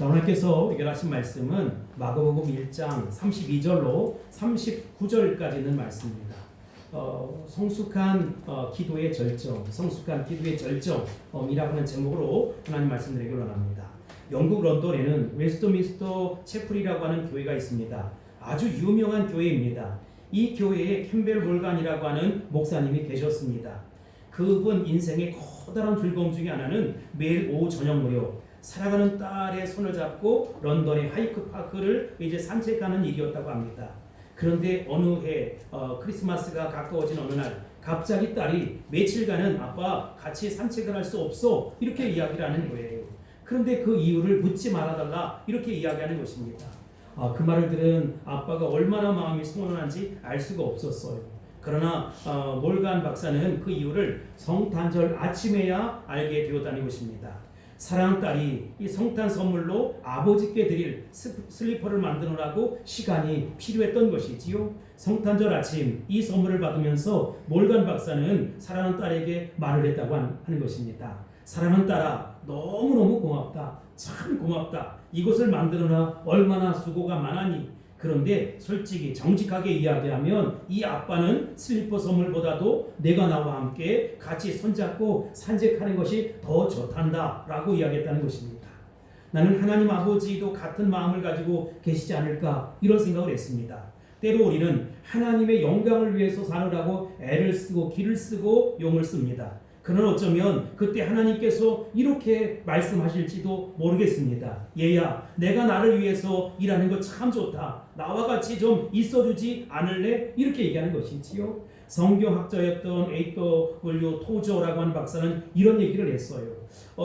자, 오늘께서 해결하신 말씀은 마가복음 1장 32절로 39절까지 있는 말씀입니다. 성숙한 기도의 절정, 성숙한 기도의 절정이라고 하는 제목으로 하나님 말씀드리기 원합니다. 영국 런던에는 웨스트민스터 채플이라고 하는 교회가 있습니다. 아주 유명한 교회입니다. 이 교회에 캠벨 몰간이라고 하는 목사님이 계셨습니다. 그분 인생의 커다란 즐거움 중에 하나는 매일 오후 저녁 무렵 사랑하는 딸의 손을 잡고 런던의 하이크 파크를 이제 산책하는 일이었다고 합니다. 그런데 어느 해 크리스마스가 가까워진 어느 날 갑자기 딸이 며칠간은 아빠 같이 산책을 할 수 없어 이렇게 이야기를 하는 거예요. 그런데 그 이유를 묻지 말아달라 이렇게 이야기하는 것입니다. 그 말을 들은 아빠가 얼마나 마음이 서운한지 알 수가 없었어요. 그러나 몰간 박사는 그 이유를 성탄절 아침에야 알게 되었다는 것입니다. 사랑하는 딸이 이 성탄 선물로 아버지께 드릴 슬리퍼를 만드느라고 시간이 필요했던 것이지요. 성탄절 아침 이 선물을 받으면서 몰간 박사는 사랑하는 딸에게 말을 했다고 하는 것입니다. 사랑하는 딸아, 너무너무 고맙다. 참 고맙다. 이것을 만드느라 얼마나 수고가 많았니? 그런데 솔직히 정직하게 이야기하면 이 아빠는 슬리퍼 선물보다도 내가 나와 함께 같이 손잡고 산책하는 것이 더 좋단다 라고 이야기했다는 것입니다. 나는 하나님 아버지도 같은 마음을 가지고 계시지 않을까 이런 생각을 했습니다. 때로 우리는 하나님의 영광을 위해서 사느라고 애를 쓰고 기를 쓰고 용을 씁니다. 그러나 어쩌면 그때 하나님께서 이렇게 말씀하실지도 모르겠습니다. 얘야, 내가 나를 위해서 일하는 거 참 좋다. 나와 같이 좀 있어주지 않을래? 이렇게 얘기하는 것이지요. 성경학자였던 A.W. 토저라고 하는 박사는 이런 얘기를 했어요.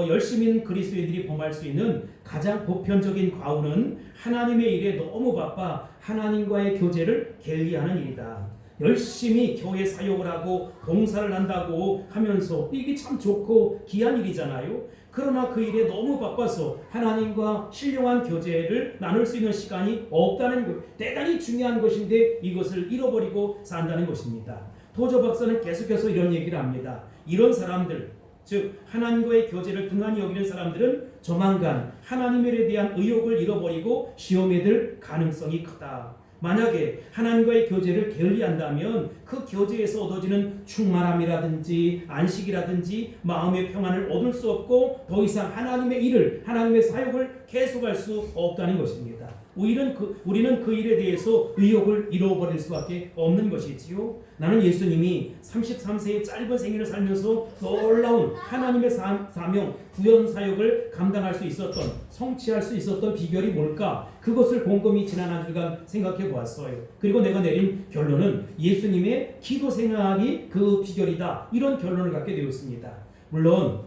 열심인 그리스도인들이 범할 수 있는 가장 보편적인 과오는 하나님의 일에 너무 바빠 하나님과의 교제를 게을리하는 일이다. 열심히 교회 사역을 하고 봉사를 한다고 하면서 이게 참 좋고 귀한 일이잖아요. 그러나 그 일에 너무 바빠서 하나님과 신령한 교제를 나눌 수 있는 시간이 없다는 것, 대단히 중요한 것인데 이것을 잃어버리고 산다는 것입니다. 토저 박사는 계속해서 이런 얘기를 합니다. 이런 사람들, 즉 하나님과의 교제를 등한히 여기는 사람들은 조만간 하나님에 대한 의욕을 잃어버리고 시험에 들 가능성이 크다. 만약에 하나님과의 교제를 게을리한다면 그 교제에서 얻어지는 충만함이라든지 안식이라든지 마음의 평안을 얻을 수 없고 더 이상 하나님의 일을, 하나님의 사역을 계속할 수 없다는 것입니다. 우리는 그 일에 대해서 의욕을 잃어버릴 수밖에 없는 것이지요. 나는 예수님이 33세의 짧은 생애를 살면서 놀라운 하나님의 사명, 구원 사역을 감당할 수 있었던, 성취할 수 있었던 비결이 뭘까? 그것을 곰곰이 지난 한 주간 생각해 보았어요. 그리고 내가 내린 결론은 예수님의 기도 생활이 그 비결이다. 이런 결론을 갖게 되었습니다. 물론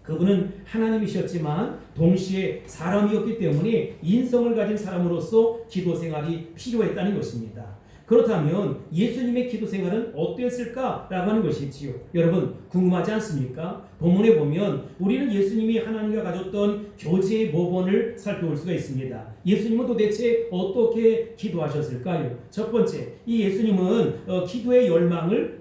그분은 하나님이셨지만 동시에 사람이었기 때문에 인성을 가진 사람으로서 기도 생활이 필요했다는 것입니다. 그렇다면 예수님의 기도 생활은 어땠을까라고 하는 것이지요. 여러분 궁금하지 않습니까? 본문에 보면 우리는 예수님이 하나님과 가졌던 교제의 모본을 살펴볼 수가 있습니다. 예수님은 도대체 어떻게 기도하셨을까요? 첫 번째, 이 예수님은 기도의 열망을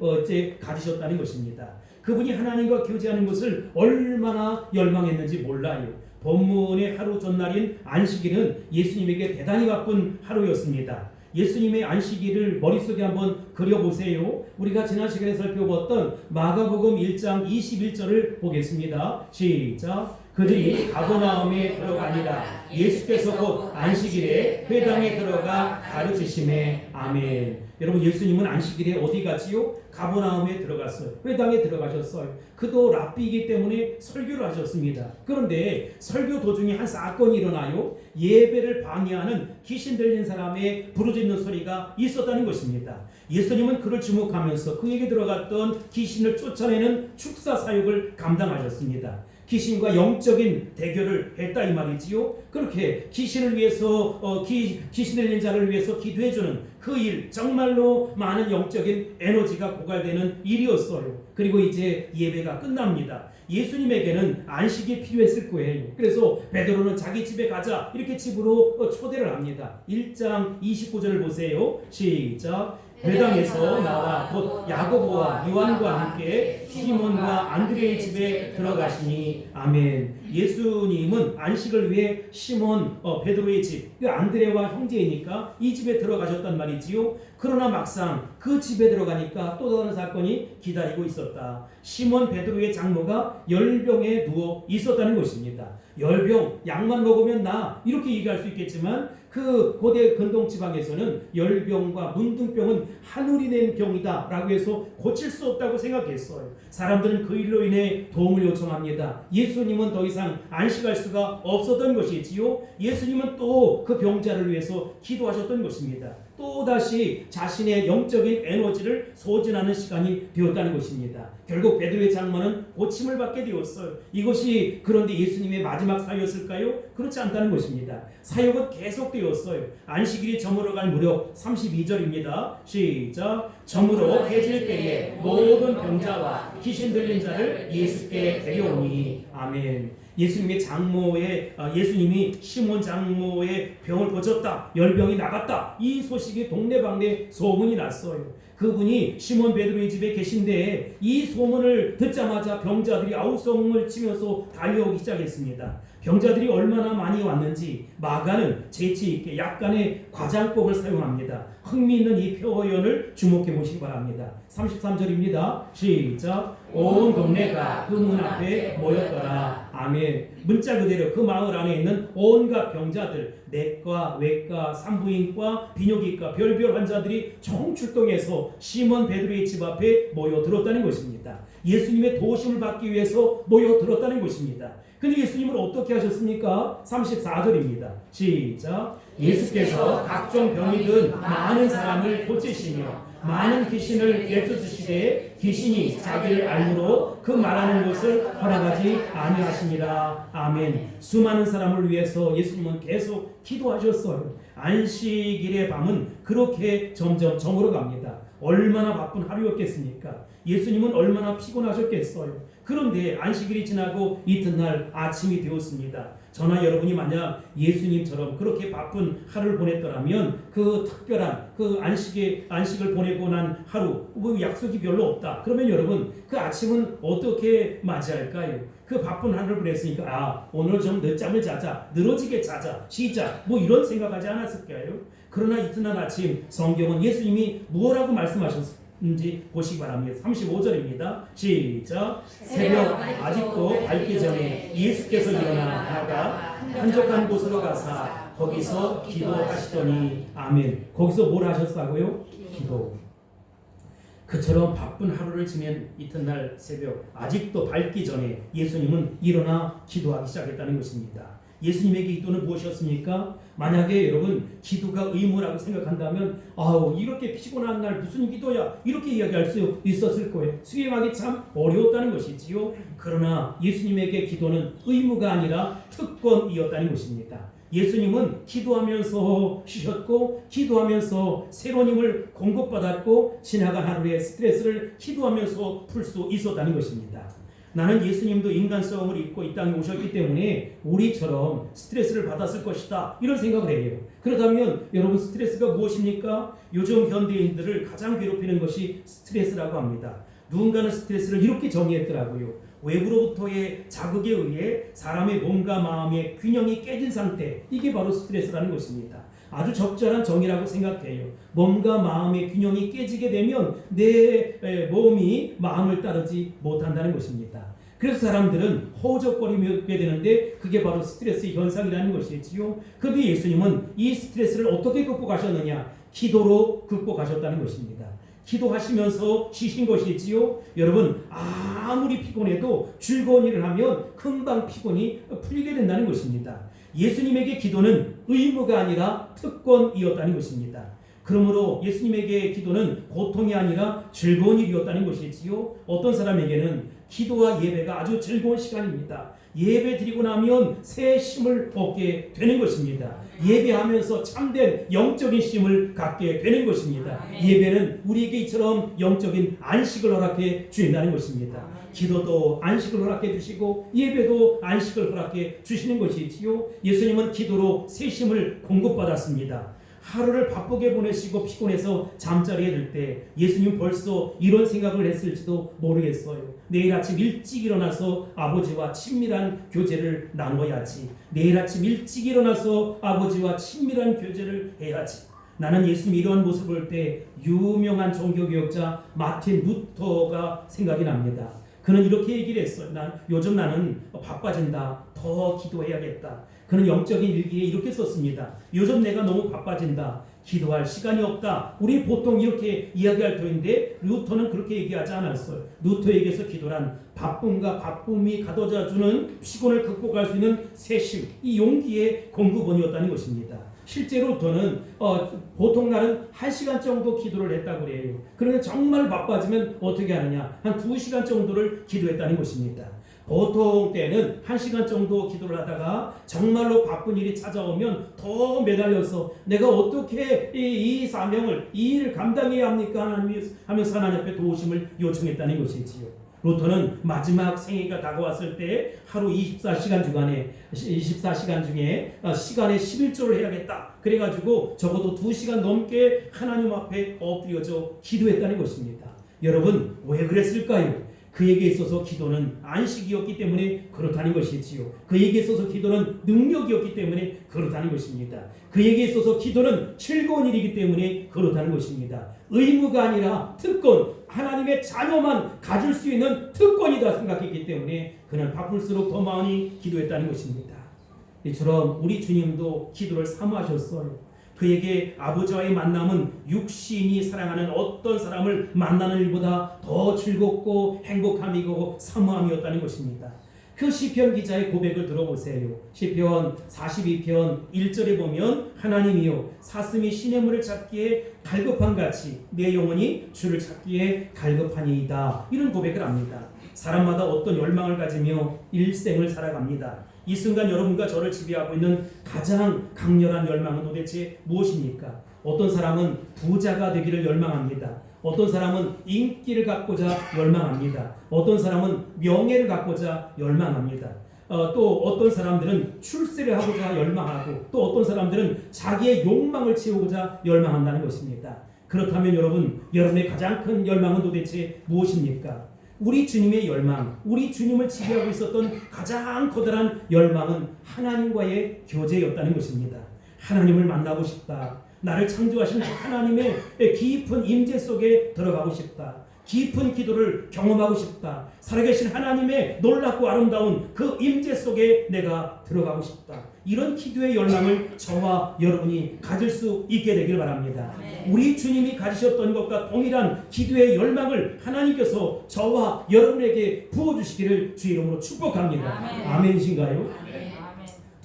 가지셨다는 것입니다. 그분이 하나님과 교제하는 것을 얼마나 열망했는지 몰라요. 본문의 하루 전날인 안식일은 예수님에게 대단히 바쁜 하루였습니다. 예수님의 안식일을 머릿속에 한번 그려보세요. 우리가 지난 시간에 살펴봤던 마가복음 1장 21절을 보겠습니다. 시작. 그들이 가버나움에 들어가니라. 예수께서 곧 안식일에 회당에 들어가 가르치심에 아멘. 여러분 예수님은 안식일에 어디 갔지요? 가버나움에 들어갔어요. 회당에 들어가셨어요. 그도 랍비이기 때문에 설교를 하셨습니다. 그런데 설교 도중에 한 사건이 일어나요. 예배를 방해하는 귀신 들린 사람의 부르짖는 소리가 있었다는 것입니다. 예수님은 그를 주목하면서 그에게 들어갔던 귀신을 쫓아내는 축사 사역을 감당하셨습니다. 귀신과 영적인 대결을 했다 이 말이지요. 그렇게 귀신을 위해서 귀신 들린 자를 위해서 기도해주는 그 일, 정말로 많은 영적인 에너지가 고갈되는 일이었어요. 그리고 이제 예배가 끝납니다. 예수님에게는 안식이 필요했을 거예요. 그래서 베드로는 자기 집에 가자 이렇게 집으로 초대를 합니다. 1장 29절을 보세요. 시작. 배당에서 나와 곧 야고보와 요한과 함께 시몬과 안드레의 집에 들어가시니 아멘. 예수님은 안식을 위해 시몬 베드로의 집, 그 안드레와 형제이니까 이 집에 들어가셨단 말이지요. 그러나 막상 그 집에 들어가니까 또 다른 사건이 기다리고 있었다. 시몬 베드로의 장모가 열병에 누워 있었다는 것입니다. 열병, 약만 먹으면 나 이렇게 얘기할 수 있겠지만 그 고대 근동 지방에서는 열병과 문둥병은 하늘이 낸 병이다 라고 해서 고칠 수 없다고 생각했어요. 사람들은 그 일로 인해 도움을 요청합니다. 예수님은 더 이상 안식할 수가 없었던 것이지요. 예수님은 또 그 병자를 위해서 기도하셨던 것입니다. 또다시 자신의 영적인 에너지를 소진하는 시간이 되었다는 것입니다. 결국 베드로의 장모는 고침을 받게 되었어요. 이것이 그런데 예수님의 마지막 사역이었을까요? 그렇지 않다는 것입니다. 사역은 계속되었어요. 안식일이 저물어갈 무렵 32절입니다. 시작. 저물어 해질 때에 모든 병자와 귀신 들린 자를 예수께 데려오니 아멘. 예수님의 장모의 예수님이 시몬 장모의 병을 고쳤다, 열병이 나갔다, 이 소식이 동네방네 소문이 났어요. 그분이 시몬 베드로의 집에 계신데 이 소문을 듣자마자 병자들이 아우성을 치면서 달려오기 시작했습니다. 병자들이 얼마나 많이 왔는지 마가는 재치 있게 약간의 과장법을 사용합니다. 흥미있는 이 표현을 주목해 보시기 바랍니다. 33절입니다. 시작. 온 동네가 그 문 앞에 모였더라. 아멘. 문자 그대로 그 마을 안에 있는 온갖 병자들, 내과, 외과, 산부인과, 비뇨기과, 별별 환자들이 총출동해서 시몬 베드로의 집 앞에 모여들었다는 것입니다. 예수님의 도우심을 받기 위해서 모여들었다는 것입니다. 근데 예수님은 어떻게 하셨습니까? 34절입니다. 시작. 예수께서 각종 병이 든 많은 사람을 고치시며 많은 귀신을 내쫓으시되 귀신이 자기를 알므로 그 말하는 것을 허락하지 아니하시니라. 아멘. 수많은 사람을 위해서 예수님은 계속 기도하셨어요. 안식일의 밤은 그렇게 점점 저물어 갑니다. 얼마나 바쁜 하루였겠습니까? 예수님은 얼마나 피곤하셨겠어요. 그런데 안식일이 지나고 이튿날 아침이 되었습니다. 저나 여러분이 만약 예수님처럼 그렇게 바쁜 하루를 보냈더라면 그 특별한 그 안식을 보내고 난 하루 그 약속이 별로 없다. 그러면 여러분 그 아침은 어떻게 맞이할까요? 그 바쁜 하루를 보냈으니까 오늘 좀 늦잠을 자자, 늘어지게 자자, 쉬자 뭐 이런 생각하지 않았을까요? 그러나 이튿날 아침 성경은 예수님이 무엇라고 말씀하셨는지 보시기 바랍니다. 35절입니다. 시작. 새벽 아직도 밝기 전에 예수께서 일어나다가 한적한 곳으로 가사 거기서 기도하시더니 아멘. 거기서 뭘 하셨다고요? 기도. 그처럼 바쁜 하루를 지낸 이튿날 새벽 아직도 밝기 전에 예수님은 일어나 기도하기 시작했다는 것입니다. 예수님에게 기도는 무엇이었습니까? 만약에 여러분 기도가 의무라고 생각한다면 이렇게 피곤한 날 무슨 기도야 이렇게 이야기할 수 있었을 거예요. 수행하기 참 어려웠다는 것이지요. 그러나 예수님에게 기도는 의무가 아니라 특권이었다는 것입니다. 예수님은 기도하면서 쉬셨고 기도하면서 새로운 힘을 공급받았고 지나간 하루의 스트레스를 기도하면서 풀 수 있었다는 것입니다. 나는 예수님도 인간성을 입고 이 땅에 오셨기 때문에 우리처럼 스트레스를 받았을 것이다 이런 생각을 해요. 그렇다면 여러분 스트레스가 무엇입니까? 요즘 현대인들을 가장 괴롭히는 것이 스트레스라고 합니다. 누군가는 스트레스를 이렇게 정의했더라고요. 외부로부터의 자극에 의해 사람의 몸과 마음의 균형이 깨진 상태, 이게 바로 스트레스라는 것입니다. 아주 적절한 정의라고 생각해요. 몸과 마음의 균형이 깨지게 되면 내 몸이 마음을 따르지 못한다는 것입니다. 그래서 사람들은 허우적거리게 되는데 그게 바로 스트레스 현상이라는 것이지요. 그런데 예수님은 이 스트레스를 어떻게 극복하셨느냐? 기도로 극복하셨다는 것입니다. 기도하시면서 쉬신 것이지요. 여러분 아무리 피곤해도 즐거운 일을 하면 금방 피곤이 풀리게 된다는 것입니다. 예수님에게 기도는 의무가 아니라 특권이었다는 것입니다. 그러므로 예수님에게 기도는 고통이 아니라 즐거운 일이었다는 것이지요. 어떤 사람에게는 기도와 예배가 아주 즐거운 시간입니다. 예배 드리고 나면 새 힘을 얻게 되는 것입니다. 예배하면서 참된 영적인 힘을 갖게 되는 것입니다. 예배는 우리에게 이처럼 영적인 안식을 허락해 주신다는 것입니다. 기도도 안식을 허락해 주시고 예배도 안식을 허락해 주시는 것이지요. 예수님은 기도로 새 힘을 공급받았습니다. 하루를 바쁘게 보내시고 피곤해서 잠자리에 들 때 예수님 벌써 이런 생각을 했을지도 모르겠어요. 내일 아침 일찍 일어나서 아버지와 친밀한 교제를 나눠야지. 내일 아침 일찍 일어나서 아버지와 친밀한 교제를 해야지. 나는 예수님 이러한 모습을 볼 때 유명한 종교개혁자 마틴 루터가 생각이 납니다. 그는 이렇게 얘기를 했어요. 요즘 나는 바빠진다. 더 기도해야겠다. 그는 영적인 일기에 이렇게 썼습니다. 요즘 내가 너무 바빠진다. 기도할 시간이 없다. 우리 보통 이렇게 이야기할 터인데 루터는 그렇게 얘기하지 않았어요. 루터에게서 기도란 바쁨과 바쁨이 가둬져주는 피곤을 극복할 수 있는 세심, 이 용기의 공급원이었다는 것입니다. 실제로 루터는 보통 날은 1시간 정도 기도를 했다고 그래요. 그런데 정말 바빠지면 어떻게 하느냐? 한 2시간 정도를 기도했다는 것입니다. 보통 때는 1시간 정도 기도를 하다가 정말로 바쁜 일이 찾아오면 더 매달려서 내가 어떻게 이 사명을, 이 일을 감당해야 합니까? 하면서 하나님 앞에 도우심을 요청했다는 것이지요. 루터는 마지막 생애가 다가왔을 때 하루 24시간 중에 시간에 11조를 해야겠다. 그래가지고 적어도 2시간 넘게 하나님 앞에 엎드려져 기도했다는 것입니다. 여러분, 왜 그랬을까요? 그에게 있어서 기도는 안식이었기 때문에 그렇다는 것이지요. 그에게 있어서 기도는 능력이었기 때문에 그렇다는 것입니다. 그에게 있어서 기도는 즐거운 일이기 때문에 그렇다는 것입니다. 의무가 아니라 특권, 하나님의 자녀만 가질 수 있는 특권이다 생각했기 때문에 그는 바쁠수록 더 많이 기도했다는 것입니다. 이처럼 우리 주님도 기도를 사모하셨어요. 그에게 아버지와의 만남은 육신이 사랑하는 어떤 사람을 만나는 일보다 더 즐겁고 행복함이고 사모함이었다는 것입니다. 그 시편 기자의 고백을 들어보세요. 시편 42편 1절에 보면 하나님이여 사슴이 시냇물을 찾기에 갈급한 같이 내 영혼이 주를 찾기에 갈급하니이다. 이런 고백을 합니다. 사람마다 어떤 열망을 가지며 일생을 살아갑니다. 이 순간 여러분과 저를 지배하고 있는 가장 강렬한 열망은 도대체 무엇입니까? 어떤 사람은 부자가 되기를 열망합니다. 어떤 사람은 인기를 갖고자 열망합니다. 어떤 사람은 명예를 갖고자 열망합니다. 또 어떤 사람들은 출세를 하고자 열망하고 또 어떤 사람들은 자기의 욕망을 채우고자 열망한다는 것입니다. 그렇다면 여러분의 가장 큰 열망은 도대체 무엇입니까? 우리 주님의 열망, 우리 주님을 지배하고 있었던 가장 커다란 열망은 하나님과의 교제였다는 것입니다. 하나님을 만나고 싶다. 나를 창조하신 하나님의 깊은 임재 속에 들어가고 싶다. 깊은 기도를 경험하고 싶다. 살아계신 하나님의 놀랍고 아름다운 그 임재 속에 내가 들어가고 싶다. 이런 기도의 열망을 저와 여러분이 가질 수 있게 되길 바랍니다. 우리 주님이 가지셨던 것과 동일한 기도의 열망을 하나님께서 저와 여러분에게 부어주시기를 주 이름으로 축복합니다. 아멘이신가요?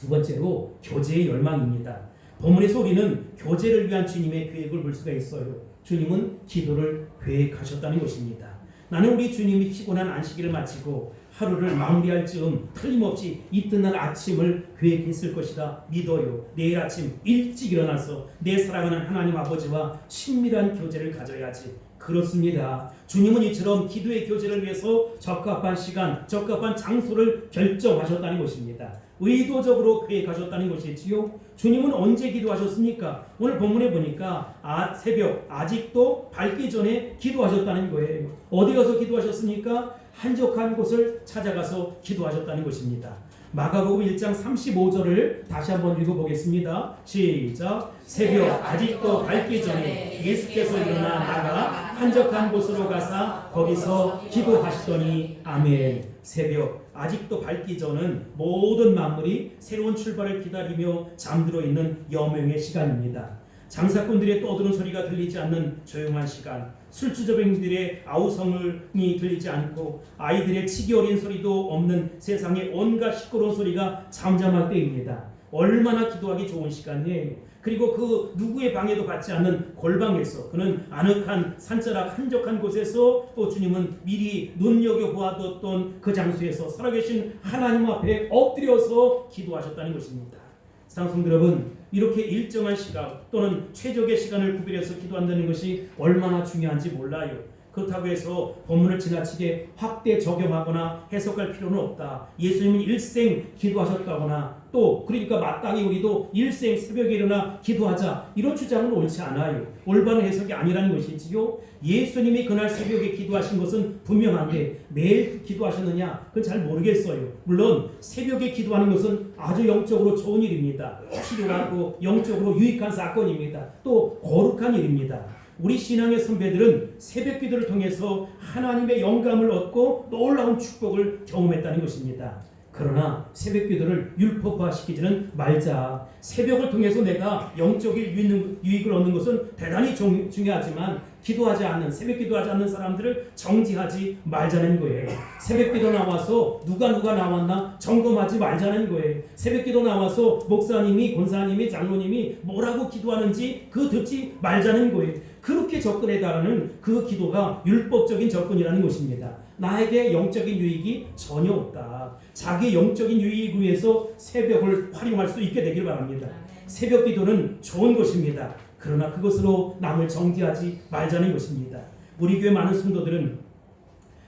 두 번째로 교제의 열망입니다. 본문에서 우리는 교제를 위한 주님의 계획을 볼 수가 있어요. 주님은 기도를 계획하셨다는 것입니다. 나는 우리 주님이 피곤한 안식일을 마치고 하루를 마무리할 즈음 틀림없이 이튿날 아침을 계획했을 것이다 믿어요. 내일 아침 일찍 일어나서 내 사랑하는 하나님 아버지와 친밀한 교제를 가져야지. 그렇습니다. 주님은 이처럼 기도의 교제를 위해서 적합한 시간, 적합한 장소를 결정하셨다는 것입니다. 의도적으로 계획하셨다는 것이지요. 주님은 언제 기도하셨습니까? 오늘 본문에 보니까 새벽 아직도 밝기 전에 기도하셨다는 거예요. 어디 가서 기도하셨습니까? 한적한 곳을 찾아가서 기도하셨다는 것입니다. 마가복음 1장 35절을 다시 한번 읽어보겠습니다. 시작. 새벽 아직도 밝기 전에 예수께서 일어나 나가 한적한 곳으로 가사 거기서 기도하시더니 아멘. 새벽 아직도 밝기 전은 모든 만물이 새로운 출발을 기다리며 잠들어 있는 여명의 시간입니다. 장사꾼들의 떠드는 소리가 들리지 않는 조용한 시간, 술주저뱅이들의 아우성이 들리지 않고 아이들의 치기 어린 소리도 없는 세상의 온갖 시끄러운 소리가 잠잠할 때입니다. 얼마나 기도하기 좋은 시간이에요. 그리고 그 누구의 방해도 받지 않는 골방에서, 그는 아늑한 산자락 한적한 곳에서 또 주님은 미리 눈여겨보았던 그 장소에서 살아계신 하나님 앞에 엎드려서 기도하셨다는 것입니다. 사랑하는 여러분, 이렇게 일정한 시간 또는 최적의 시간을 구별해서 기도한다는 것이 얼마나 중요한지 몰라요. 그렇다고 해서 본문을 지나치게 확대 적용하거나 해석할 필요는 없다. 예수님은 일생 기도하셨다거나 또 그러니까 마땅히 우리도 일생 새벽에 일어나 기도하자 이런 주장은 옳지 않아요. 올바른 해석이 아니라는 것이지요. 예수님이 그날 새벽에 기도하신 것은 분명한데 매일 기도하셨느냐 그건 잘 모르겠어요. 물론 새벽에 기도하는 것은 아주 영적으로 좋은 일입니다. 필요하고 영적으로 유익한 사건입니다. 또 거룩한 일입니다. 우리 신앙의 선배들은 새벽 기도를 통해서 하나님의 영감을 얻고 놀라운 축복을 경험했다는 것입니다. 그러나 새벽 기도를 율법화시키지는 말자. 새벽을 통해서 내가 영적인 유익을 얻는 것은 대단히 중요하지만 기도하지 않는 새벽 기도하지 않는 사람들을 정지하지 말자는 거예요. 새벽 기도 나와서 누가 나왔나 점검하지 말자는 거예요. 새벽 기도 나와서 목사님이 권사님이 장로님이 뭐라고 기도하는지 그 듣지 말자는 거예요. 그렇게 접근해달라는 그 기도가 율법적인 접근이라는 것입니다. 나에게 영적인 유익이 전혀 없다. 자기 영적인 유익을 위해서 새벽을 활용할 수 있게 되길 바랍니다. 새벽 기도는 좋은 것입니다. 그러나 그것으로 남을 정죄하지 말자는 것입니다. 우리 교회 많은 성도들은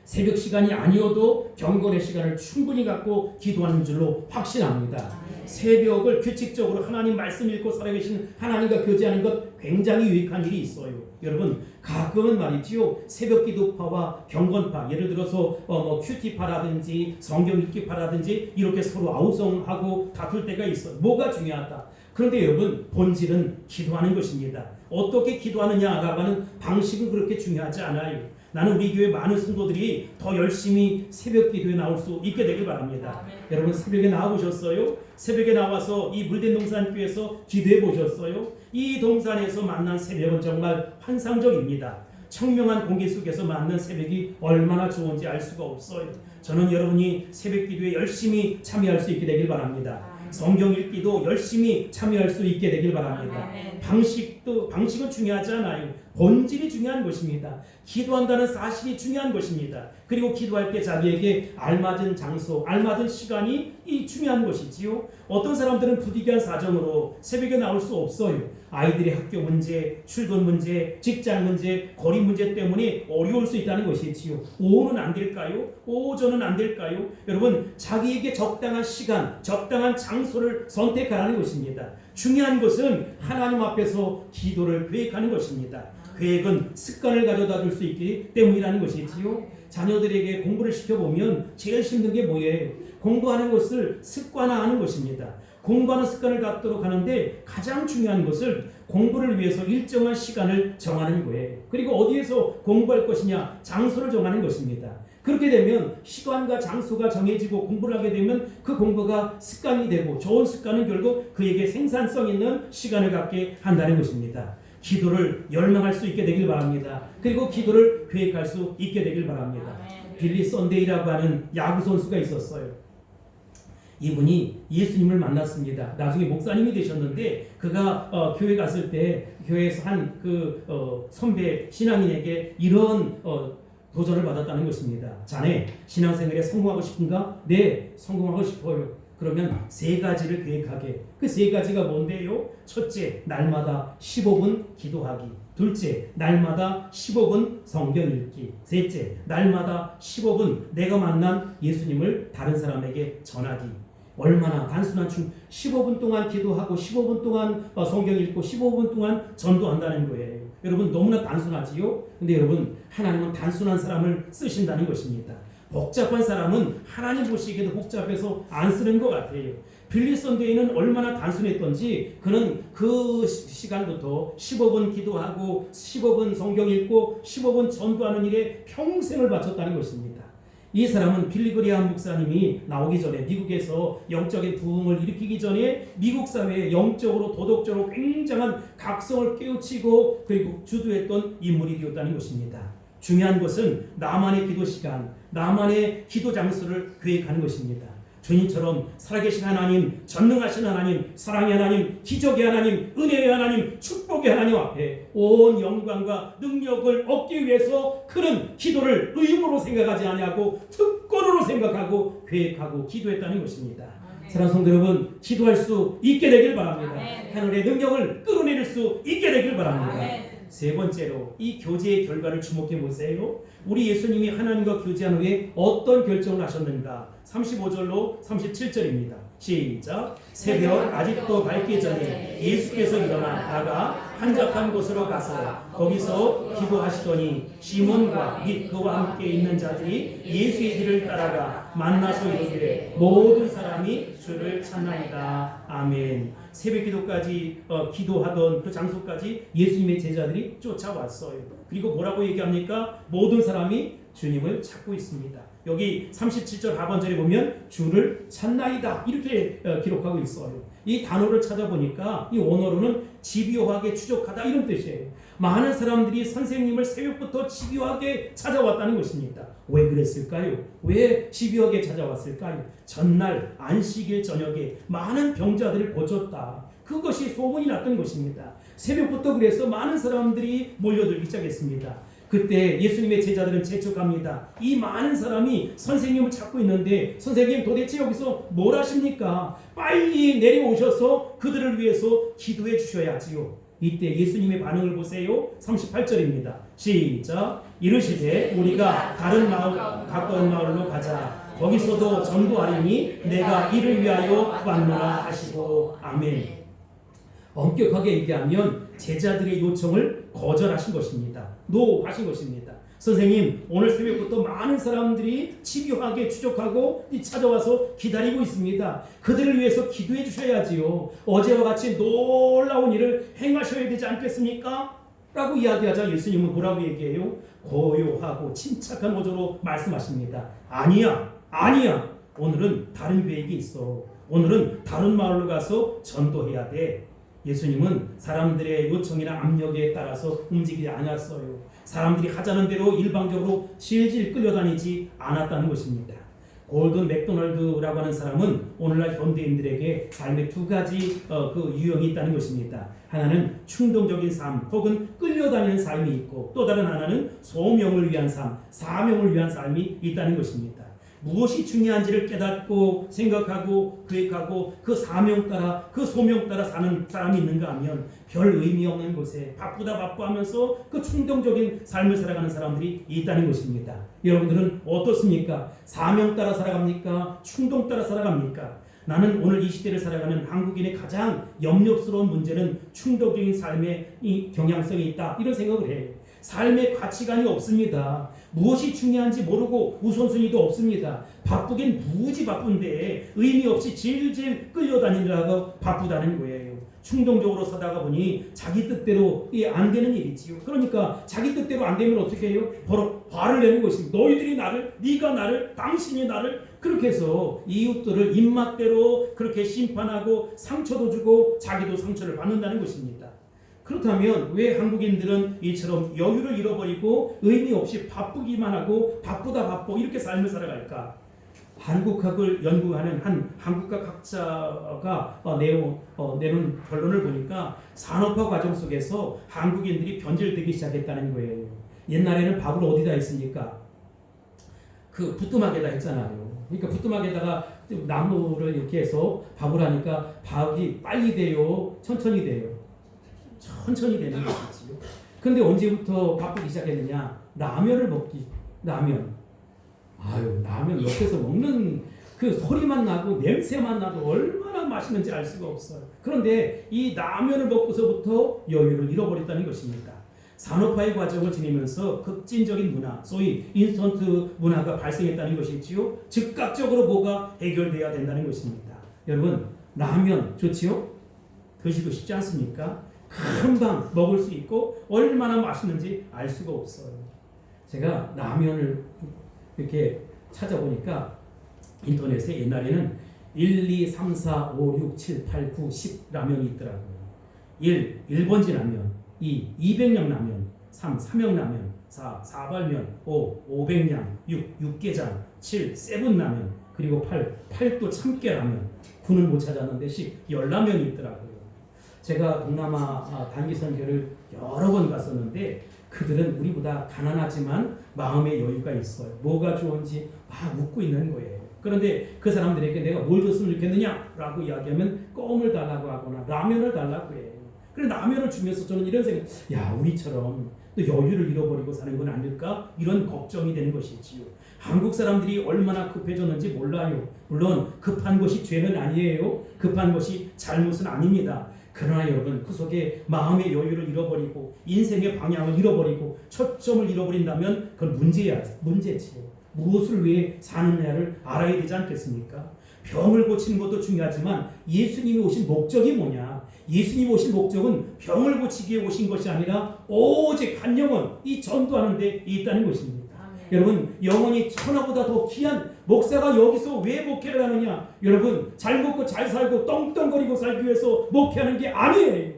새벽 시간이 아니어도 경건의 시간을 충분히 갖고 기도하는 줄로 확신합니다. 새벽을 규칙적으로 하나님 말씀 읽고 살아계신 하나님과 교제하는 것 굉장히 유익한 일이 있어요. 여러분 가끔은 말이지요 새벽 기도파와 경건파 예를 들어서 큐티파라든지 성경 읽기파라든지 이렇게 서로 아우성하고 다툴 때가 있어요. 뭐가 중요하다. 그런데 여러분 본질은 기도하는 것입니다. 어떻게 기도하느냐가 하는 방식은 그렇게 중요하지 않아요. 나는 우리 교회 많은 성도들이 더 열심히 새벽 기도에 나올 수 있게 되길 바랍니다. 여러분 새벽에 나와보셨어요? 새벽에 나와서 이 물된 동산교에서 기도해 보셨어요? 이 동산에서 만난 새벽은 정말 환상적입니다. 청명한 공기 속에서 만난 새벽이 얼마나 좋은지 알 수가 없어요. 저는 여러분이 새벽 기도에 열심히 참여할 수 있게 되길 바랍니다. 성경 읽기도 열심히 참여할 수 있게 되길 바랍니다. 방식은 중요하지 않아요. 본질이 중요한 것입니다. 기도한다는 사실이 중요한 것입니다. 그리고 기도할 때 자기에게 알맞은 장소, 알맞은 시간이 중요한 것이지요. 어떤 사람들은 부득이한 사정으로 새벽에 나올 수 없어요. 아이들의 학교 문제, 출근 문제, 직장 문제, 거리 문제 때문에 어려울 수 있다는 것이지요. 오후는 안 될까요? 오전은 안 될까요? 여러분 자기에게 적당한 시간, 적당한 장소를 선택하라는 것입니다. 중요한 것은 하나님 앞에서 기도를 계획하는 것입니다. 계획은 습관을 가져다 줄 수 있기 때문이라는 것이지요. 자녀들에게 공부를 시켜보면 제일 힘든 게 뭐예요? 공부하는 것을 습관화하는 것입니다. 공부하는 습관을 갖도록 하는데 가장 중요한 것은 공부를 위해서 일정한 시간을 정하는 거예요. 그리고 어디에서 공부할 것이냐 장소를 정하는 것입니다. 그렇게 되면 시간과 장소가 정해지고 공부를 하게 되면 그 공부가 습관이 되고 좋은 습관은 결국 그에게 생산성 있는 시간을 갖게 한다는 것입니다. 기도를 열망할 수 있게 되길 바랍니다. 그리고 기도를 계획할 수 있게 되길 바랍니다. 빌리 썬데이라고 하는 야구 선수가 있었어요. 이분이 예수님을 만났습니다. 나중에 목사님이 되셨는데 그가 교회 갔을 때 교회에서 한 선배 신앙인에게 이런 도전을 받았다는 것입니다. 자네 신앙생활에 성공하고 싶은가? 네, 성공하고 싶어요. 그러면 세 가지를 계획하게. 그 세 가지가 뭔데요? 첫째, 날마다 15분 기도하기. 둘째, 날마다 15분 성경 읽기. 셋째, 날마다 15분 내가 만난 예수님을 다른 사람에게 전하기. 얼마나 단순한 15분 동안 기도하고 15분 동안 성경 읽고 15분 동안 전도한다는 거예요. 여러분 너무나 단순하지요? 근데 여러분 하나님은 단순한 사람을 쓰신다는 것입니다. 복잡한 사람은 하나님 보시기에도 복잡해서 안 쓰는 것 같아요. 빌리 썬데이는 얼마나 단순했던지 그는 그 시간부터 15분 기도하고 15분 성경 읽고 15분 전도하는 일에 평생을 바쳤다는 것입니다. 이 사람은 빌리 그레이엄 목사님이 나오기 전에 미국에서 영적인 부흥을 일으키기 전에 미국 사회에 영적으로 도덕적으로 굉장한 각성을 깨우치고 그리고 주도했던 인물이 되었다는 것입니다. 중요한 것은 나만의 기도 시간, 나만의 기도 장소를 계획하는 것입니다. 주님처럼 살아계신 하나님, 전능하신 하나님, 사랑의 하나님, 기적의 하나님, 은혜의 하나님, 축복의 하나님 앞에 온 영광과 능력을 얻기 위해서 그는 기도를 의무로 생각하지 아니하고 특권으로 생각하고 계획하고 기도했다는 것입니다. 사랑하는 성도 여러분, 기도할 수 있게 되길 바랍니다. 하늘의 능력을 끌어내릴 수 있게 되길 바랍니다. 세 번째로 이 교제의 결과를 주목해 보세요. 우리 예수님이 하나님과 교제한 후에 어떤 결정을 하셨는가? 35절로 37절입니다. 시작. 새벽 아직도 밝기 전에 예수께서 일어나 한적한 곳으로 가서 거기서 기도하시더니 시몬과 및 그와 함께 있는 자들이 예수의 길을 따라가 만나서 이르기를 모든 사람이 주를 찾나이다. 아멘. 새벽 기도까지 기도하던 그 장소까지 예수님의 제자들이 쫓아왔어요. 그리고 뭐라고 얘기합니까? 모든 사람이 주님을 찾고 있습니다. 여기 37절 하반절에 보면 주를 찾나이다 이렇게 기록하고 있어요. 이 단어를 찾아보니까 이 원어로는 집요하게 추적하다 이런 뜻이에요. 많은 사람들이 선생님을 새벽부터 집요하게 찾아왔다는 것입니다. 왜 그랬을까요? 왜 집요하게 찾아왔을까요? 전날 안식일 저녁에 많은 병자들을 고쳤다. 그것이 소문이 났던 것입니다. 새벽부터 그래서 많은 사람들이 몰려들기 시작했습니다. 그때 예수님의 제자들은 재촉합니다. 이 많은 사람이 선생님을 찾고 있는데 선생님 도대체 여기서 뭘 하십니까? 빨리 내려오셔서 그들을 위해서 기도해 주셔야지요. 이때 예수님의 반응을 보세요. 38절입니다. 시작. 이르시되 우리가 다른 마을 가까운 마을로 가자. 거기서도 전도하리니 내가 이를 위하여 왔노라 하시고 아멘. 엄격하게 얘기하면 제자들의 요청을 거절하신 것입니다. 노하신 것입니다. 선생님, 오늘 새벽부터 많은 사람들이 집요하게 추적하고 찾아와서 기다리고 있습니다. 그들을 위해서 기도해 주셔야지요. 어제와 같이 놀라운 일을 행하셔야 되지 않겠습니까? 라고 이야기하자 예수님은 뭐라고 얘기해요? 고요하고 침착한 어조로 말씀하십니다. 아니야. 오늘은 다른 계획이 있어. 오늘은 다른 마을로 가서 전도해야 돼. 예수님은 사람들의 요청이나 압력에 따라서 움직이지 않았어요. 사람들이 하자는 대로 일방적으로 질질 끌려다니지 않았다는 것입니다. 골든 맥도널드라고 하는 사람은 오늘날 현대인들에게 삶의 두 가지 그 유형이 있다는 것입니다. 하나는 충동적인 삶 혹은 끌려다니는 삶이 있고 또 다른 하나는 소명을 위한 삶, 사명을 위한 삶이 있다는 것입니다. 무엇이 중요한지를 깨닫고 생각하고 계획하고 그 사명 따라 그 소명 따라 사는 사람이 있는가 하면 별 의미 없는 곳에 바쁘다 하면서 그 충동적인 삶을 살아가는 사람들이 있다는 것입니다. 여러분들은 어떻습니까? 사명 따라 살아갑니까? 충동 따라 살아갑니까? 나는 오늘 이 시대를 살아가는 한국인의 가장 염려스러운 문제는 충동적인 삶의 이 경향성이 있다 이런 생각을 해요. 삶의 가치관이 없습니다. 무엇이 중요한지 모르고 우선순위도 없습니다. 바쁘긴 무지 바쁜데 의미 없이 질질 끌려다니느라고 바쁘다는 거예요. 충동적으로 서다가 보니 자기 뜻대로 안 되는 일이지요. 그러니까 자기 뜻대로 안 되면 어떻게 해요? 바로 화를 내는 것입니다. 너희들이 나를, 네가 나를, 당신이 나를 그렇게 해서 이웃들을 입맛대로 그렇게 심판하고 상처도 주고 자기도 상처를 받는다는 것입니다. 그렇다면 왜 한국인들은 이처럼 여유를 잃어버리고 의미 없이 바쁘기만 하고 바쁘다 이렇게 삶을 살아갈까? 한국학을 연구하는 한 한국학 학자가 내놓은 결론을 보니까 산업화 과정 속에서 한국인들이 변질되기 시작했다는 거예요. 옛날에는 밥을 어디다 했습니까? 그 부뚜막에다 했잖아요. 그러니까 부뚜막에다가 나무를 이렇게 해서 밥을 하니까 밥이 빨리 돼요? 천천히 돼요? 천천히 되는 것이지요. 근데 언제부터 바쁘기 시작했느냐? 라면을 먹기. 라면 옆에서 먹는 그 소리만 나고 냄새만 나도 얼마나 맛있는지 알 수가 없어요. 그런데 이 라면을 먹고서부터 여유를 잃어버렸다는 것입니다. 산업화의 과정을 지내면서 급진적인 문화, 소위 인스턴트 문화가 발생했다는 것이지요. 즉각적으로 뭐가 해결돼야 된다는 것입니다. 여러분, 라면 좋지요? 드시고 싶지 않습니까? 금방 먹을 수 있고 얼마나 맛있는지 알 수가 없어요. 제가 라면을 이렇게 찾아보니까 인터넷에 옛날에는 1, 2, 3, 4, 5, 6, 7, 8, 9, 10 라면이 있더라고요. 1. 1번지 라면 2. 200량 라면 3. 삼형라면 4. 사발면 5. 500량 6. 육개장 7. 세븐라면 그리고 8. 8도 참깨라면 9는 못 찾았는데 10. 열라면이 있더라고요. 제가 동남아 단기 선교를 여러 번 갔었는데 그들은 우리보다 가난하지만 마음의 여유가 있어요. 뭐가 좋은지 막 묻고 있는 거예요. 그런데 그 사람들에게 내가 뭘 줬으면 좋겠느냐 라고 이야기하면 껌을 달라고 하거나 라면을 달라고 해요. 그래서 라면을 주면서 저는 이런 생각, 우리처럼 또 여유를 잃어버리고 사는 건 아닐까? 이런 걱정이 되는 것이지요. 한국 사람들이 얼마나 급해졌는지 몰라요. 물론 급한 것이 죄는 아니에요. 급한 것이 잘못은 아닙니다. 그러나 여러분 그 속에 마음의 여유를 잃어버리고 인생의 방향을 잃어버리고 초점을 잃어버린다면 그건 문제지요. 무엇을 위해 사느냐를 알아야 되지 않겠습니까? 병을 고치는 것도 중요하지만 예수님이 오신 목적이 뭐냐? 예수님이 오신 목적은 병을 고치기 위해 오신 것이 아니라 오직 한 영혼, 이 전도하는 데 있다는 것입니다. 여러분 영혼이 천하보다 더 귀한 목사가 여기서 왜 목회를 하느냐? 여러분 잘 먹고 잘 살고 떵떵거리고 살기 위해서 목회하는 게 아니에요.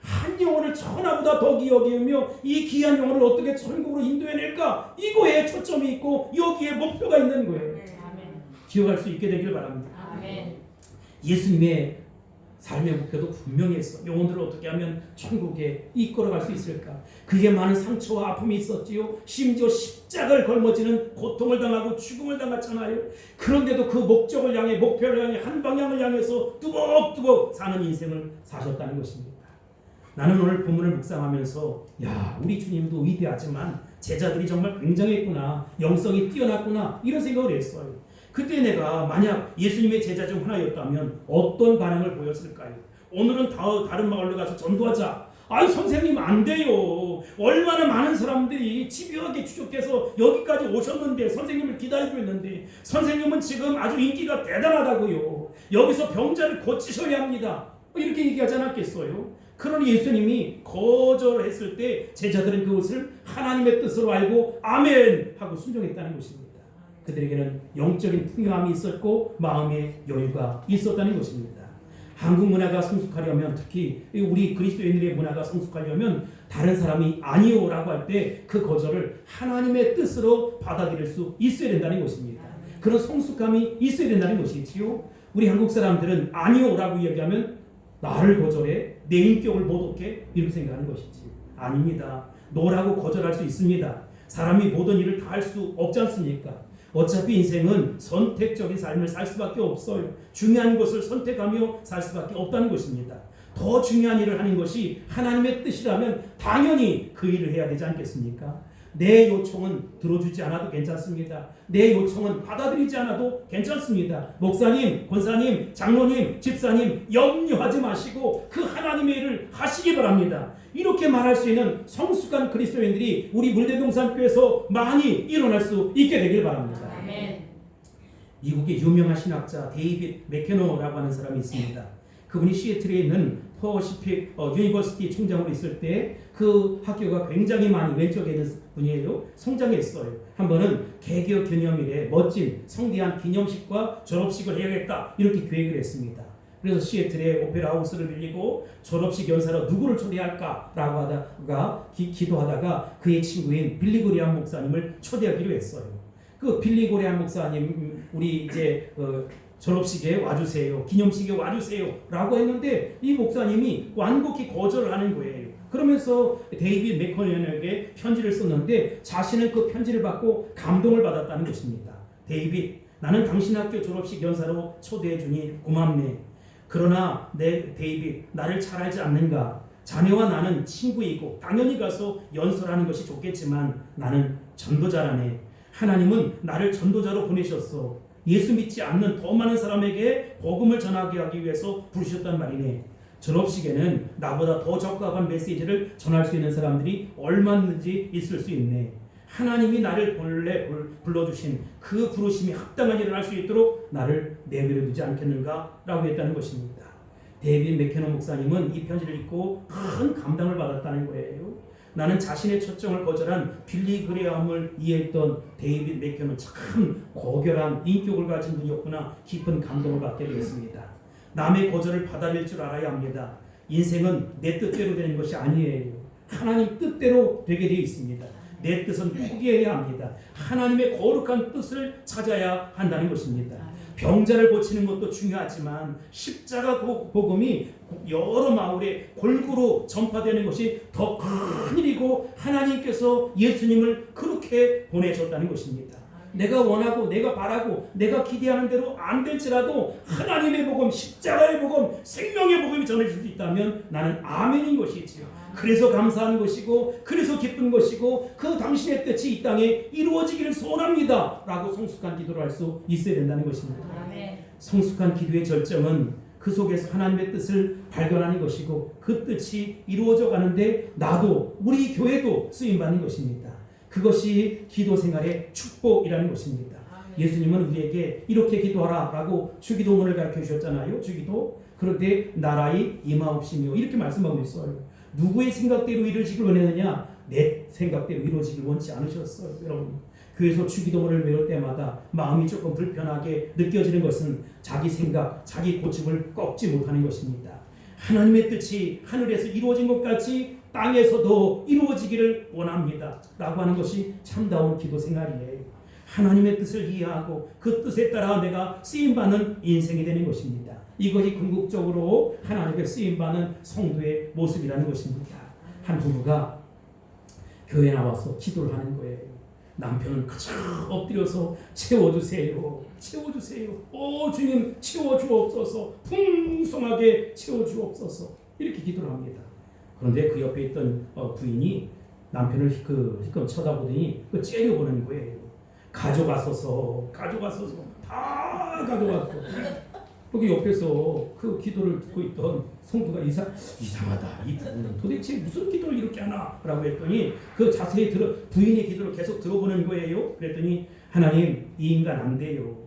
한 영혼을 천하보다 더 귀하게 여기며 이 귀한 영혼을 어떻게 천국으로 인도해낼까? 이거에 초점이 있고 여기에 목표가 있는 거예요. 기억할 수 있게 되길 바랍니다. 예수님의 삶의 목표도 분명히 했어. 영혼들을 어떻게 하면 천국에 이끌어갈 수 있을까? 그게 많은 상처와 아픔이 있었지요. 심지어 십자가를 걸머지는 고통을 당하고 죽음을 당했잖아요. 그런데도 그 목적을 향해, 목표를 향해, 한 방향을 향해서 뚜벅뚜벅 사는 인생을 사셨다는 것입니다. 나는 오늘 본문을 묵상하면서 야, 우리 주님도 위대하지만 제자들이 정말 굉장했구나, 영성이 뛰어났구나 이런 생각을 했어요. 그때 내가 만약 예수님의 제자 중 하나였다면 어떤 반응을 보였을까요? 오늘은 다른 마을로 가서 전도하자. 아니 선생님 안 돼요. 얼마나 많은 사람들이 집요하게 추적해서 여기까지 오셨는데 선생님을 기다리고 있는데 선생님은 지금 아주 인기가 대단하다고요. 여기서 병자를 고치셔야 합니다. 이렇게 얘기하지 않았겠어요? 그러니 예수님이 거절했을 때 제자들은 그것을 하나님의 뜻으로 알고 아멘 하고 순종했다는 것입니다. 그들에게는 영적인 풍요함이 있었고 마음의 여유가 있었다는 것입니다. 한국 문화가 성숙하려면, 특히 우리 그리스도인들의 문화가 성숙하려면 다른 사람이 아니오라고 할 때 그 거절을 하나님의 뜻으로 받아들일 수 있어야 된다는 것입니다. 그런 성숙함이 있어야 된다는 것이지요. 우리 한국 사람들은 아니오라고 얘기하면 나를 거절해, 내 인격을 모독해 이렇게 생각하는 것이지. 아닙니다. 노라고 거절할 수 있습니다. 사람이 모든 일을 다 할 수 없지 않습니까? 어차피 인생은 선택적인 삶을 살 수밖에 없어요. 중요한 것을 선택하며 살 수밖에 없다는 것입니다. 더 중요한 일을 하는 것이 하나님의 뜻이라면 당연히 그 일을 해야 되지 않겠습니까? 내 요청은 들어주지 않아도 괜찮습니다. 내 요청은 받아들이지 않아도 괜찮습니다. 목사님, 권사님, 장로님, 집사님 염려하지 마시고 그 하나님의 일을 하시기 바랍니다. 이렇게 말할 수 있는 성숙한 그리스도인들이 우리 물대동산교회에서 많이 일어날 수 있게 되길 바랍니다. 아멘. 미국의 유명한 신학자 데이빗 맥케너라고 하는 사람이 있습니다. 그분이 시애틀에 있는 퍼시픽 유니버시티 총장으로 있을 때 그 학교가 굉장히 많이 왼쪽에 있는 분이에요. 성장했어요. 한 번은 개교 기념일에 멋진 성대한 기념식과 졸업식을 해야겠다 이렇게 계획을 했습니다. 그래서 시애틀에 오페라 하우스를 빌리고 졸업식 연사로 누구를 초대할까라고 하다가 기도하다가 그의 친구인 빌리 그레이엄 목사님을 초대하기로 했어요. 그 빌리 그레이엄 목사님 우리 이제 졸업식에 와주세요, 기념식에 와주세요 라고 했는데 이 목사님이 완곡히 거절을 하는 거예요. 그러면서 데이빗 맥커넌에게 편지를 썼는데 자신은 그 편지를 받고 감동을 받았다는 것입니다. 데이빗, 나는 당신 학교 졸업식 연사로 초대해 주니 고맙네. 그러나 내 데이빗, 나를 잘 알지 않는가? 자네와 나는 친구이고 당연히 가서 연설하는 것이 좋겠지만 나는 전도자라네. 하나님은 나를 전도자로 보내셨어. 예수 믿지 않는 더 많은 사람에게 복음을 전하게 하기 위해서 부르셨단 말이네. 졸업식에는 나보다 더 적합한 메시지를 전할 수 있는 사람들이 얼마든지 있을 수 있네. 하나님이 나를 본래 불러주신 그 부르심이 합당한 일을 할 수 있도록 나를 내버려 두지 않겠는가? 라고 했다는 것입니다. 데이빗 맥케너 목사님은 이 편지를 읽고 큰 감동을 받았다는 거예요. 나는 자신의 초청을 거절한 빌리 그레이엄을 이해했던 데이빗 맥케너는 참 고결한 인격을 가진 분이었구나 깊은 감동을 받게 되었습니다. 남의 거절을 받아들일 줄 알아야 합니다. 인생은 내 뜻대로 되는 것이 아니에요. 하나님 뜻대로 되게 되어 있습니다. 내 뜻은 포기해야 합니다. 하나님의 거룩한 뜻을 찾아야 한다는 것입니다. 병자를 고치는 것도 중요하지만 십자가 복음이 여러 마을에 골고루 전파되는 것이 더 큰 일이고 하나님께서 예수님을 그렇게 보내셨다는 것입니다. 내가 원하고 내가 바라고 내가 기대하는 대로 안 될지라도 하나님의 복음, 십자가의 복음, 생명의 복음이 전해질 수 있다면 나는 아멘인 것이지요. 그래서 감사한 것이고 그래서 기쁜 것이고 그 당신의 뜻이 이 땅에 이루어지기를 소원합니다 라고 성숙한 기도를 할 수 있어야 된다는 것입니다. 성숙한 기도의 절정은 그 속에서 하나님의 뜻을 발견하는 것이고 그 뜻이 이루어져 가는데 나도 우리 교회도 쓰임받는 것입니다. 그것이 기도 생활의 축복이라는 것입니다. 예수님은 우리에게 이렇게 기도하라 라고 주기도문을 가르쳐 주셨잖아요. 주기도. 그런데 나라의 임하옵시며 이렇게 말씀하고 있어요. 누구의 생각대로 이루어지길 원했느냐? 내 생각대로 이루어지길 원치 않으셨어요. 여러분, 교회에서 주기도문을 외울 때마다 마음이 조금 불편하게 느껴지는 것은 자기 생각, 자기 고집을 꺾지 못하는 것입니다. 하나님의 뜻이 하늘에서 이루어진 것 같이 땅에서도 이루어지기를 원합니다 라고 하는 것이 참다운 기도 생활이에요. 하나님의 뜻을 이해하고 그 뜻에 따라 내가 쓰임받는 인생이 되는 것입니다. 이것이 궁극적으로 하나님께 쓰임받는 성도의 모습이라는 것입니다. 한 부부가 교회에 나와서 기도를 하는 거예요. 남편은 가장 엎드려서 채워주세요. 채워주세요. 주님 채워주옵소서. 풍성하게 채워주옵소서. 이렇게 기도를 합니다. 그런데 그 옆에 있던 부인이 남편을 힐끔 쳐다보더니 째려보는 거예요. 가져가소서 다 가져갔어. 여기 옆에서 그 기도를 듣고 있던 성도가 이상하다. 이 부부는 도대체 무슨 기도를 이렇게 하나? 라고 했더니 그 자세히 부인의 기도를 계속 들어보는 거예요. 그랬더니 하나님 이 인간 안 돼요.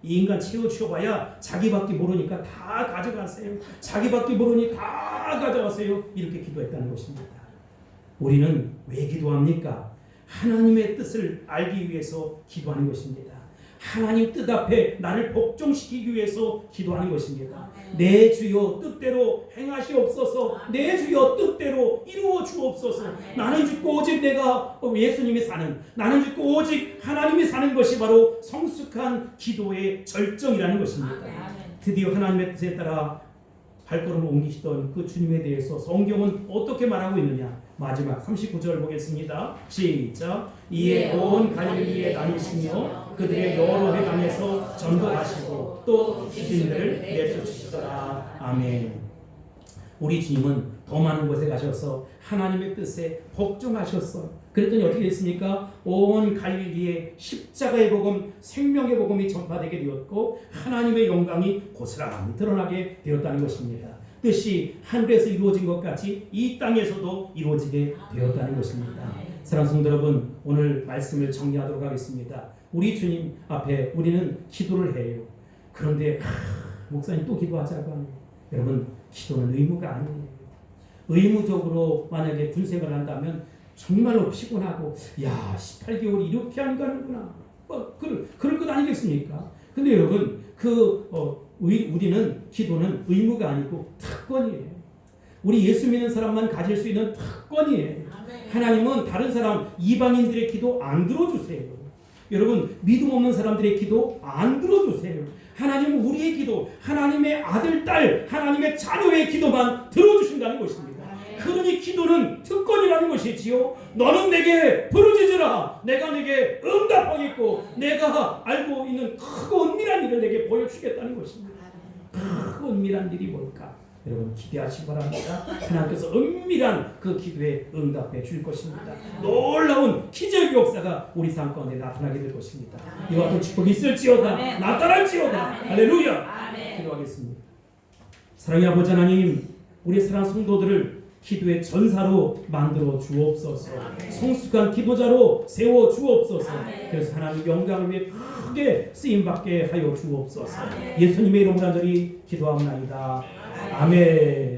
이 인간 채워주셔봐야 자기밖에 모르니까 다 가져가세요. 자기밖에 모르니 다 가져가세요. 이렇게 기도했다는 것입니다. 우리는 왜 기도합니까? 하나님의 뜻을 알기 위해서 기도하는 것입니다. 하나님 뜻 앞에 나를 복종시키기 위해서 기도하는 것입니다. 내 주여 뜻대로 행하시옵소서. 내 주여 뜻대로 이루어 주옵소서. 나는 죽고 오직 내가 예수님이 사는, 나는 죽고 오직 하나님이 사는 것이 바로 성숙한 기도의 절정이라는 것입니다. 드디어 하나님의 뜻에 따라 발걸음을 옮기시던 그 주님에 대해서 성경은 어떻게 말하고 있느냐? 마지막 39절 보겠습니다. 시작. 이에 온 갈릴리에 다니시며 그들의 여러 회당에서 전도하시고 또 귀신들을 내쫓으시더라. 아멘. 우리 주님은 더 많은 곳에 가셔서 하나님의 뜻에 복종하셨어요. 그랬더니 어떻게 됐습니까? 온 갈릴리에 십자가의 복음, 생명의 복음이 전파되게 되었고 하나님의 영광이 고스란히 드러나게 되었다는 것입니다. 뜻이 하늘에서 이루어진 것 같이 이 땅에서도 이루어지게 되었다는 것입니다. 사랑하는 성도 여러분, 오늘 말씀을 정리하도록 하겠습니다. 우리 주님 앞에 우리는 기도를 해요. 그런데 목사님 또 기도하자고 하네요. 여러분, 기도는 의무가 아니에요. 의무적으로 만약에 군생활을 한다면 정말로 피곤하고 18개월이 이렇게 안 가는구나. 그럴 것 아니겠습니까? 근데 여러분, 우리는 기도는 의무가 아니고 특권이에요. 우리 예수 믿는 사람만 가질 수 있는 특권이에요. 하나님은 다른 사람, 이방인들의 기도 안 들어주세요. 여러분, 믿음 없는 사람들의 기도 안 들어주세요. 하나님은 우리의 기도, 하나님의 아들, 딸, 하나님의 자녀의 기도만 들어주신다는 것입니다. 그러니 기도는 특권이라는 것이지요. 너는 내게 부르짖으라. 내가 내게 응답하겠고 내가 알고 있는 크고 은밀한 일을 내게 보여주겠다는 것입니다. 크고 은밀한 일이 뭘까? 여러분 기대하시기 바랍니다. 하나님께서 은밀한 그 기도에 응답해 줄 것입니다. 놀라운 기적의 역사가 우리 삶 가운데 나타나게 될 것입니다. 이와 같은 축복이 있을지어다. 나타날지어다. 할렐루야. 기도하겠습니다. 사랑의 아버지 하나님, 우리 사랑하는 성도들을 기도의 전사로 만들어 주옵소서. 성숙한 기도자로 세워 주옵소서. 그래서 하나님 영광을 위해 크게 쓰임받게 하여 주옵소서. 예수님의 이름으로 간절히 기도하옵나이다. 아멘.